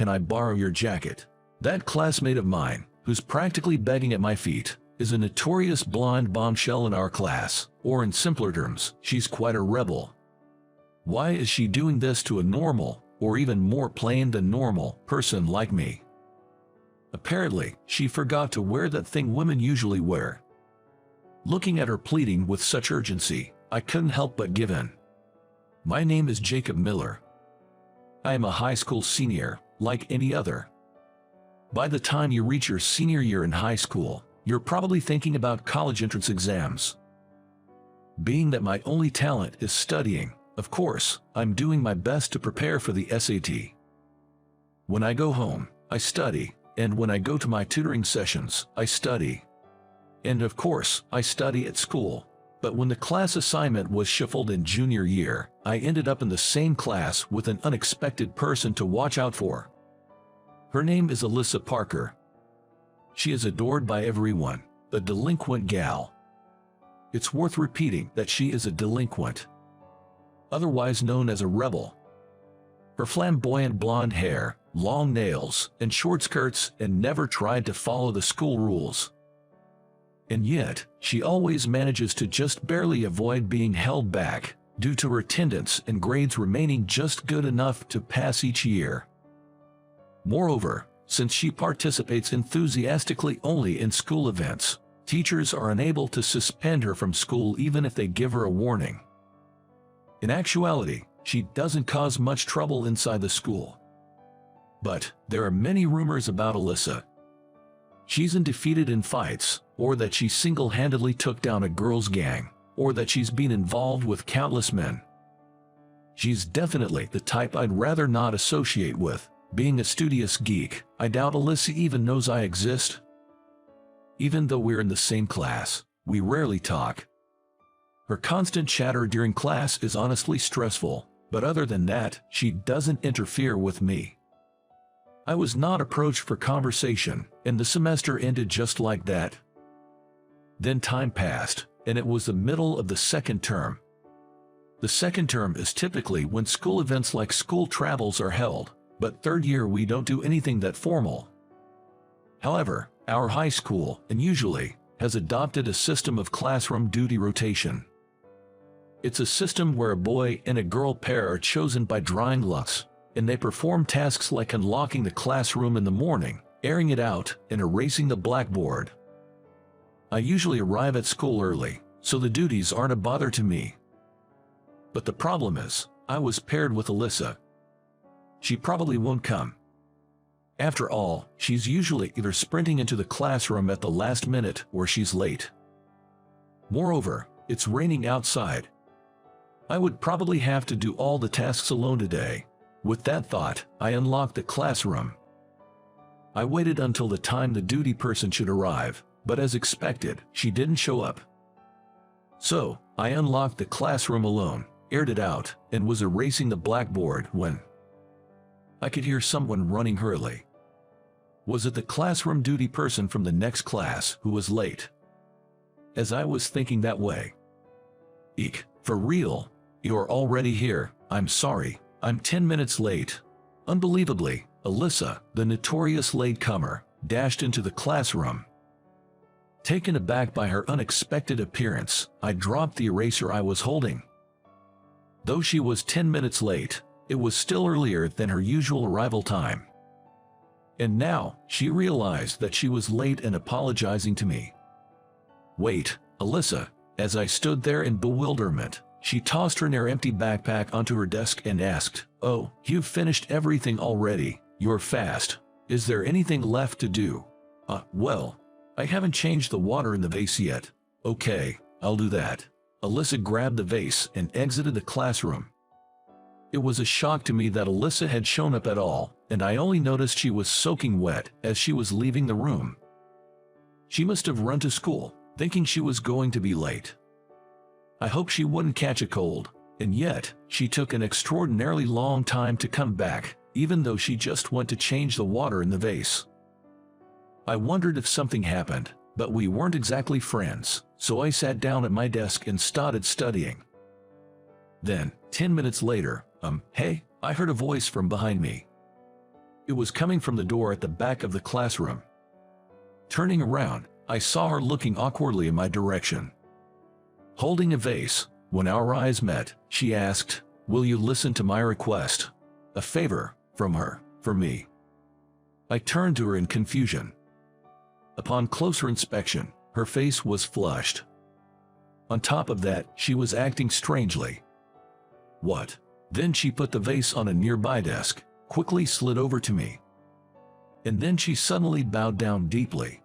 can I borrow your jacket?" That classmate of mine, who's practically begging at my feet, is a notorious blonde bombshell in our class, or in simpler terms, she's quite a rebel. Why is she doing this to a normal, or even more plain than normal, person like me? Apparently, she forgot to wear that thing women usually wear. Looking at her pleading with such urgency, I couldn't help but give in. "My name is Jacob Miller. I am a high school senior, like any other. By the time you reach your senior year in high school, you're probably thinking about college entrance exams. Being that my only talent is studying, of course, I'm doing my best to prepare for the SAT. When I go home, I study, and when I go to my tutoring sessions, I study. And of course, I study at school. But when the class assignment was shuffled in junior year, I ended up in the same class with an unexpected person to watch out for. Her name is Alyssa Parker. She is adored by everyone, a delinquent gal. It's worth repeating that she is a delinquent, otherwise known as a rebel. Her flamboyant blonde hair, long nails, and short skirts, and never tried to follow the school rules. And yet, she always manages to just barely avoid being held back, due to her attendance and grades remaining just good enough to pass each year. Moreover, since she participates enthusiastically only in school events, teachers are unable to suspend her from school even if they give her a warning. In actuality, she doesn't cause much trouble inside the school. But there are many rumors about Alyssa. She's undefeated in fights, or that she single-handedly took down a girls' gang, or that she's been involved with countless men. She's definitely the type I'd rather not associate with. Being a studious geek, I doubt Alyssa even knows I exist. Even though we're in the same class, we rarely talk. Her constant chatter during class is honestly stressful, but other than that, she doesn't interfere with me. I was not approached for conversation, and the semester ended just like that. Then time passed, and it was the middle of the second term. The second term is typically when school events like school travels are held, but third year we don't do anything that formal. However, our high school, and usually, has adopted a system of classroom duty rotation. It's a system where a boy and a girl pair are chosen by drawing lots, and they perform tasks like unlocking the classroom in the morning, airing it out, and erasing the blackboard. I usually arrive at school early, so the duties aren't a bother to me. But the problem is, I was paired with Alyssa. She probably won't come. After all, she's usually either sprinting into the classroom at the last minute or she's late. Moreover, it's raining outside. I would probably have to do all the tasks alone today. With that thought, I unlocked the classroom. I waited until the time the duty person should arrive, but as expected, she didn't show up. So, I unlocked the classroom alone, aired it out, and was erasing the blackboard when I could hear someone running hurriedly. Was it the classroom duty person from the next class who was late? As I was thinking that way. Eek, for real? You're already here, I'm sorry, I'm 10 minutes late. Unbelievably, Alyssa, the notorious latecomer, dashed into the classroom. Taken aback by her unexpected appearance, I dropped the eraser I was holding. Though she was 10 minutes late, it was still earlier than her usual arrival time. And now, she realized that she was late and apologizing to me. Wait, Alyssa. As I stood there in bewilderment, she tossed her near-empty backpack onto her desk and asked, "Oh, you've finished everything already, you're fast. Is there anything left to do?" Well, I haven't changed the water in the vase yet." "Okay, I'll do that." Alyssa grabbed the vase and exited the classroom. It was a shock to me that Alyssa had shown up at all, and I only noticed she was soaking wet as she was leaving the room. She must have run to school, thinking she was going to be late. I hoped she wouldn't catch a cold, and yet, she took an extraordinarily long time to come back, even though she just went to change the water in the vase. I wondered if something happened, but we weren't exactly friends, so I sat down at my desk and started studying. Then, 10 minutes later, hey, I heard a voice from behind me. It was coming from the door at the back of the classroom. Turning around, I saw her looking awkwardly in my direction. Holding a vase, when our eyes met, she asked, "Will you listen to my request?" A favor, from her, for me. I turned to her in confusion. Upon closer inspection, her face was flushed. On top of that, she was acting strangely. What? Then she put the vase on a nearby desk, quickly slid over to me. And then she suddenly bowed down deeply.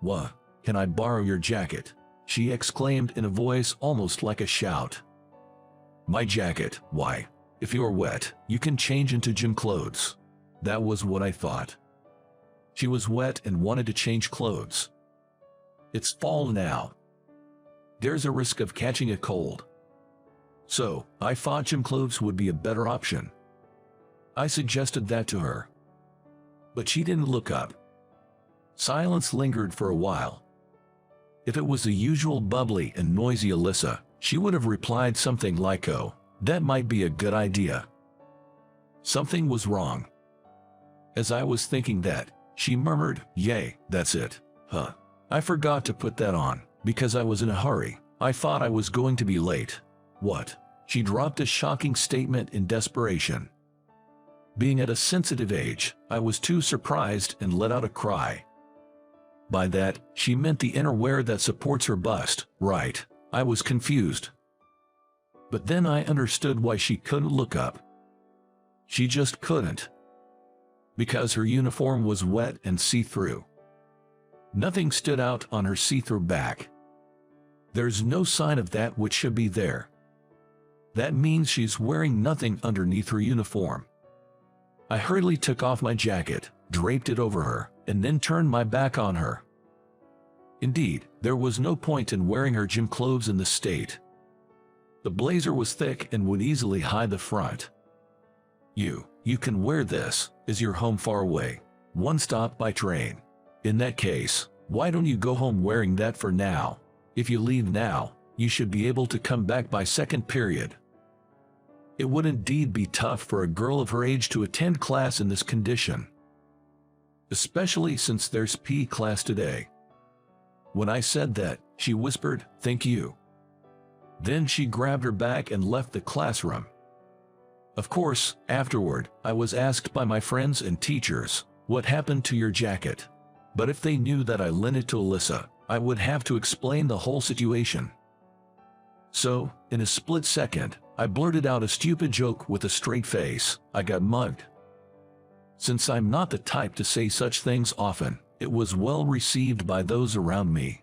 "What? Can I borrow your jacket?" she exclaimed in a voice almost like a shout. "My jacket? Why? If you're wet, you can change into gym clothes." That was what I thought. She was wet and wanted to change clothes. It's fall now. There's a risk of catching a cold. So, I thought gym clothes would be a better option. I suggested that to her. But she didn't look up. Silence lingered for a while. If it was the usual bubbly and noisy Alyssa, she would have replied something like, "Oh, that might be a good idea." Something was wrong. As I was thinking that, she murmured, "Yay, that's it. Huh. I forgot to put that on, because I was in a hurry. I thought I was going to be late." What? She dropped a shocking statement in desperation. Being at a sensitive age, I was too surprised and let out a cry. By that, she meant the innerwear that supports her bust, right? I was confused. But then I understood why she couldn't look up. She just couldn't. Because her uniform was wet and see-through. Nothing stood out on her see-through back. There's no sign of that which should be there. That means she's wearing nothing underneath her uniform. I hurriedly took off my jacket, draped it over her, and then turned my back on her. Indeed, there was no point in wearing her gym clothes in this state. The blazer was thick and would easily hide the front. You can wear this. Is your home far away? One stop by train. In that case, why don't you go home wearing that for now? If you leave now, you should be able to come back by second period. It would indeed be tough for a girl of her age to attend class in this condition. Especially since there's PE class today. When I said that, she whispered, "Thank you." Then she grabbed her bag and left the classroom. Of course, afterward, I was asked by my friends and teachers, "What happened to your jacket?" But if they knew that I lent it to Alyssa, I would have to explain the whole situation. So, in a split second, I blurted out a stupid joke with a straight face. I got mugged. Since I'm not the type to say such things often, it was well received by those around me.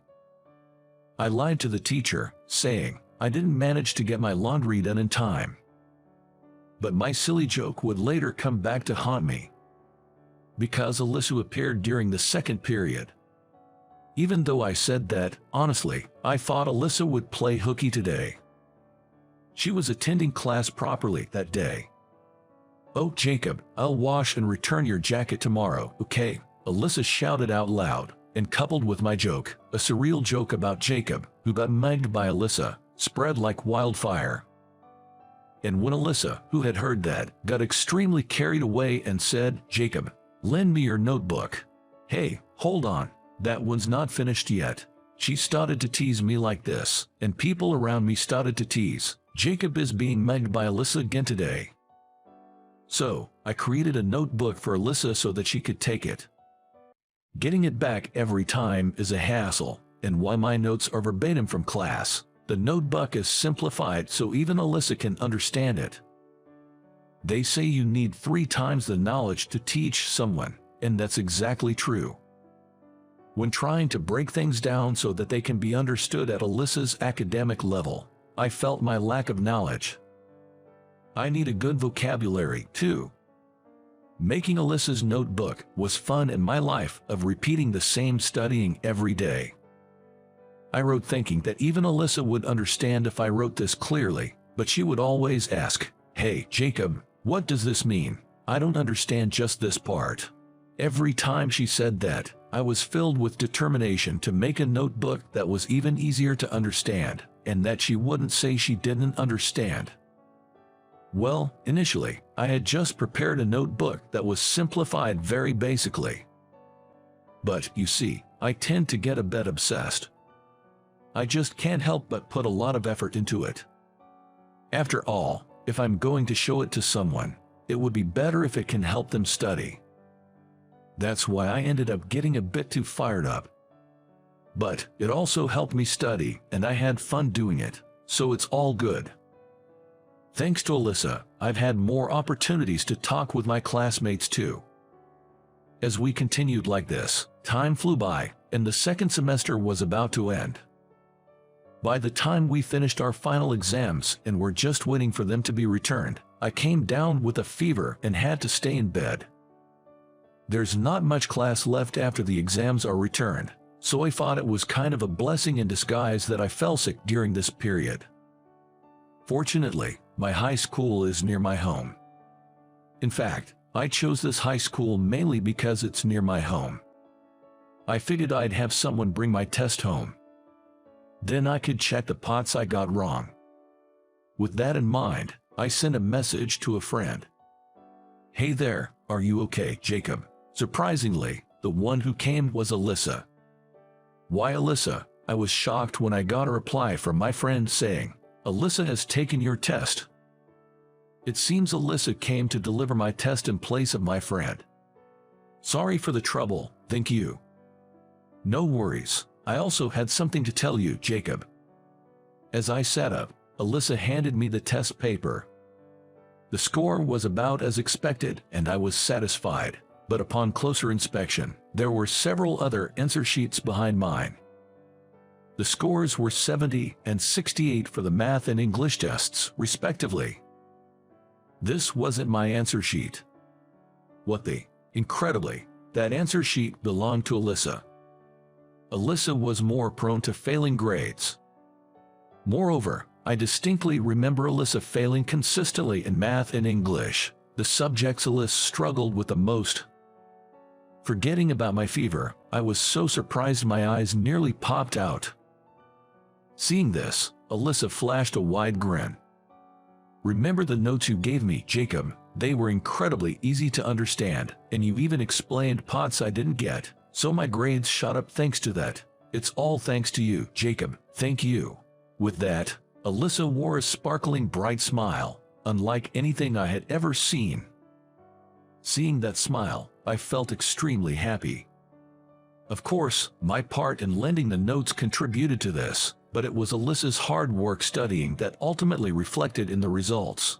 I lied to the teacher, saying I didn't manage to get my laundry done in time. But my silly joke would later come back to haunt me. Because Alyssa appeared during the second period. Even though I said that, honestly, I thought Alyssa would play hooky today. She was attending class properly that day. "Oh, Jacob, I'll wash and return your jacket tomorrow, okay?" Alyssa shouted out loud, and coupled with my joke, a surreal joke about Jacob, who got mugged by Alyssa, spread like wildfire. And when Alyssa, who had heard that, got extremely carried away and said, "Jacob, lend me your notebook." "Hey, hold on, that one's not finished yet." She started to tease me like this, and people around me started to tease, "Jacob is being mugged by Alyssa again today." So, I created a notebook for Alyssa so that she could take it. Getting it back every time is a hassle, and while my notes are verbatim from class, the notebook is simplified so even Alyssa can understand it. They say you need 3 times the knowledge to teach someone, and that's exactly true. When trying to break things down so that they can be understood at Alyssa's academic level, I felt my lack of knowledge. I need a good vocabulary, too. Making Alyssa's notebook was fun in my life of repeating the same studying every day. I wrote thinking that even Alyssa would understand if I wrote this clearly, but she would always ask, "Hey, Jacob, what does this mean? I don't understand just this part." Every time she said that, I was filled with determination to make a notebook that was even easier to understand, and that she wouldn't say she didn't understand. Well, initially, I had just prepared a notebook that was simplified very basically. But, you see, I tend to get a bit obsessed. I just can't help but put a lot of effort into it. After all, if I'm going to show it to someone, it would be better if it can help them study. That's why I ended up getting a bit too fired up. But it also helped me study, and I had fun doing it, so it's all good. Thanks to Alyssa, I've had more opportunities to talk with my classmates too. As we continued like this, time flew by, and the second semester was about to end. By the time we finished our final exams and were just waiting for them to be returned, I came down with a fever and had to stay in bed. There's not much class left after the exams are returned, so I thought it was kind of a blessing in disguise that I fell sick during this period. Fortunately, my high school is near my home. In fact, I chose this high school mainly because it's near my home. I figured I'd have someone bring my test home. Then I could check the parts I got wrong. With that in mind, I sent a message to a friend. "Hey there, are you okay, Jacob?" Surprisingly, the one who came was Alyssa. "Why, Alyssa?" I was shocked when I got a reply from my friend saying, "Alyssa has taken your test." It seems Alyssa came to deliver my test in place of my friend. "Sorry for the trouble, thank you." "No worries, I also had something to tell you, Jacob." As I sat up, Alyssa handed me the test paper. The score was about as expected, and I was satisfied, but upon closer inspection, there were several other answer sheets behind mine. The scores were 70 and 68 for the math and English tests, respectively. This wasn't my answer sheet. What the? Incredibly, that answer sheet belonged to Alyssa. Alyssa was more prone to failing grades. Moreover, I distinctly remember Alyssa failing consistently in math and English, the subjects Alyssa struggled with the most. Forgetting about my fever, I was so surprised my eyes nearly popped out. Seeing this, Alyssa flashed a wide grin. "Remember the notes you gave me, Jacob? They were incredibly easy to understand, and you even explained parts I didn't get, so my grades shot up thanks to that. It's all thanks to you, Jacob, thank you." With that, Alyssa wore a sparkling bright smile, unlike anything I had ever seen. Seeing that smile, I felt extremely happy. Of course, my part in lending the notes contributed to this, but it was Alyssa's hard work studying that ultimately reflected in the results.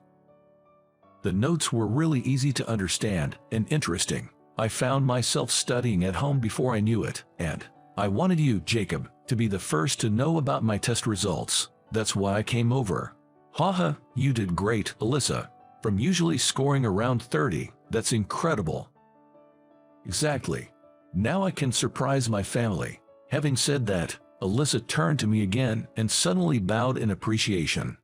The notes were really easy to understand and interesting. I found myself studying at home before I knew it, and I wanted you, Jacob, to be the first to know about my test results. That's why I came over. Haha, you did great, Alyssa. From usually scoring around 30, that's incredible. Exactly. Now I can surprise my family. Having said that, Alyssa turned to me again and suddenly bowed in appreciation.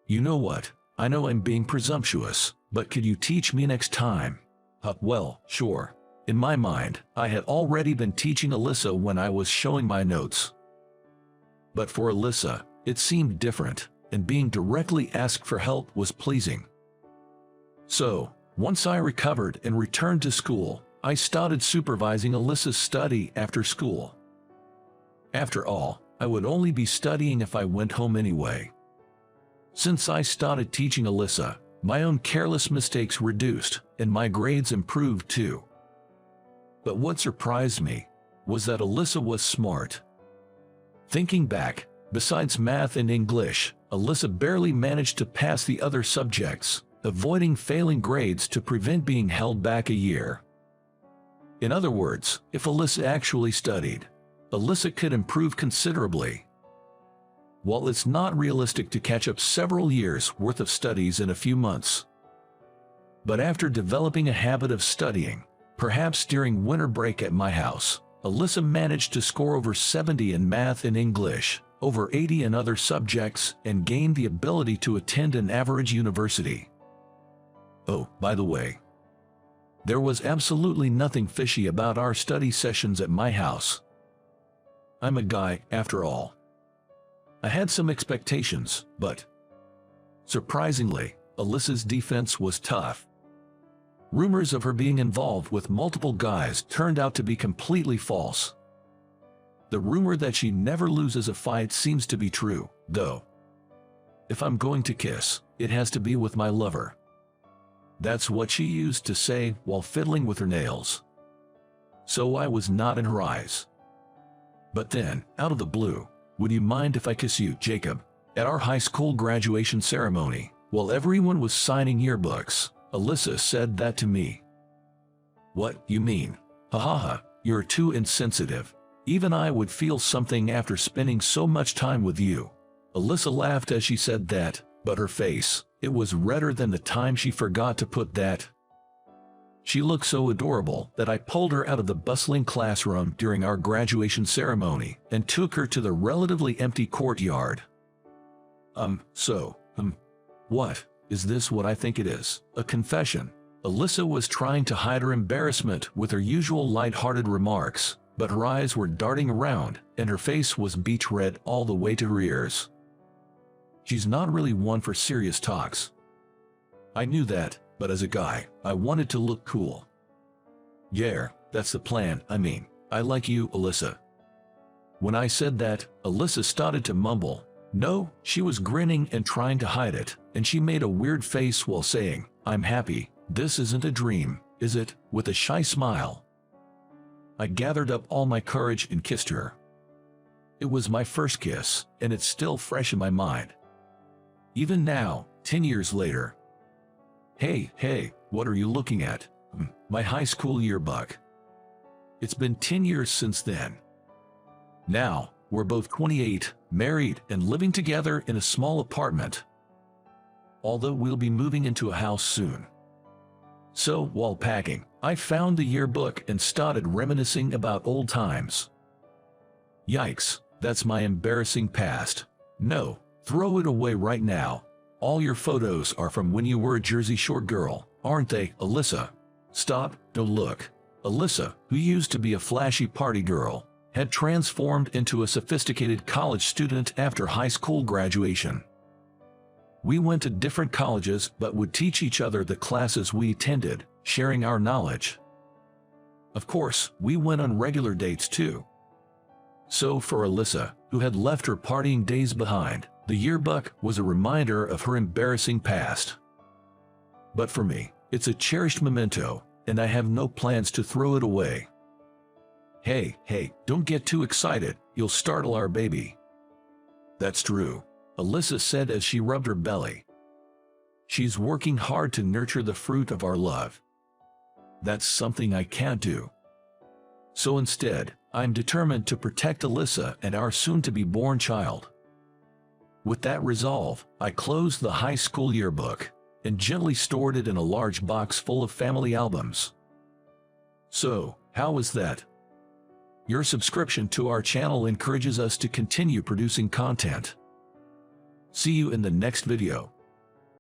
"You know what? I know I'm being presumptuous, but could you teach me next time?" Well, sure. In my mind, I had already been teaching Alyssa when I was showing my notes. But for Alyssa, it seemed different, and being directly asked for help was pleasing. So, once I recovered and returned to school, I started supervising Alyssa's study after school. After all, I would only be studying if I went home anyway. Since I started teaching Alyssa, my own careless mistakes reduced, and my grades improved too. But what surprised me was that Alyssa was smart. Thinking back, besides math and English, Alyssa barely managed to pass the other subjects, avoiding failing grades to prevent being held back a year. In other words, if Alyssa actually studied, Alyssa could improve considerably. While it's not realistic to catch up several years' worth of studies in a few months. But after developing a habit of studying, perhaps during winter break at my house, Alyssa managed to score over 70 in math and English, over 80 in other subjects, and gained the ability to attend an average university. Oh, by the way, there was absolutely nothing fishy about our study sessions at my house. I'm a guy, after all. I had some expectations, but surprisingly, Alyssa's defense was tough. Rumors of her being involved with multiple guys turned out to be completely false. The rumor that she never loses a fight seems to be true, though. If I'm going to kiss, it has to be with my lover. That's what she used to say while fiddling with her nails. So I was not in her eyes. But then, out of the blue, "Would you mind if I kiss you, Jacob?" At our high school graduation ceremony, while everyone was signing yearbooks, Alyssa said that to me. "What, you mean? Ha ha ha, you're too insensitive. Even I would feel something after spending so much time with you." Alyssa laughed as she said that, but her face, it was redder than the time she forgot to put that. She looked so adorable that I pulled her out of the bustling classroom during our graduation ceremony and took her to the relatively empty courtyard. What? Is this what I think it is? A confession? Alyssa was trying to hide her embarrassment with her usual light-hearted remarks, but her eyes were darting around and her face was beach red all the way to her ears. She's not really one for serious talks. I knew that, but as a guy, I wanted to look cool. "Yeah, that's the plan. I like you, Alyssa." When I said that, Alyssa started to mumble. No, she was grinning and trying to hide it, and she made a weird face while saying, "I'm happy. This isn't a dream, is it?" with a shy smile. I gathered up all my courage and kissed her. It was my first kiss, and it's still fresh in my mind. Even now, 10 years later. Hey, what are you looking at? My high school yearbook. It's been 10 years since then. Now, we're both 28, married, and living together in a small apartment. Although we'll be moving into a house soon. So, while packing, I found the yearbook and started reminiscing about old times. Yikes, that's my embarrassing past. No, throw it away right now. All your photos are from when you were a Jersey Shore girl, aren't they, Alyssa? Stop, don't look. Alyssa, who used to be a flashy party girl, had transformed into a sophisticated college student after high school graduation. We went to different colleges but would teach each other the classes we attended, sharing our knowledge. Of course, we went on regular dates too. So for Alyssa, who had left her partying days behind, the yearbook was a reminder of her embarrassing past. But for me, it's a cherished memento, and I have no plans to throw it away. Hey, don't get too excited, you'll startle our baby. That's true, Alyssa said as she rubbed her belly. She's working hard to nurture the fruit of our love. That's something I can't do. So instead, I'm determined to protect Alyssa and our soon-to-be-born child. With that resolve, I closed the high school yearbook and gently stored it in a large box full of family albums. So, how was that? Your subscription to our channel encourages us to continue producing content. See you in the next video.